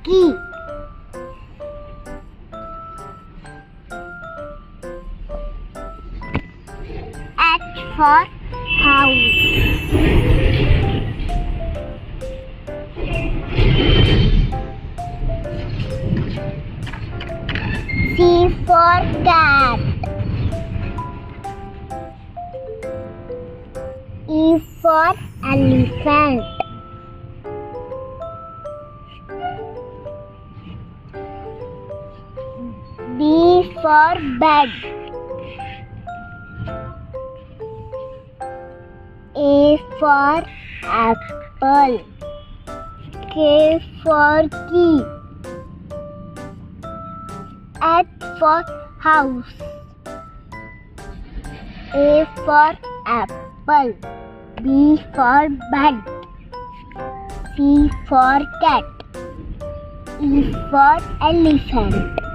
key. H for house. C for cat. E for elephant. B for bed. A for apple. K for key. H for house. A for apple. B for bed. C for cat. E for elephant.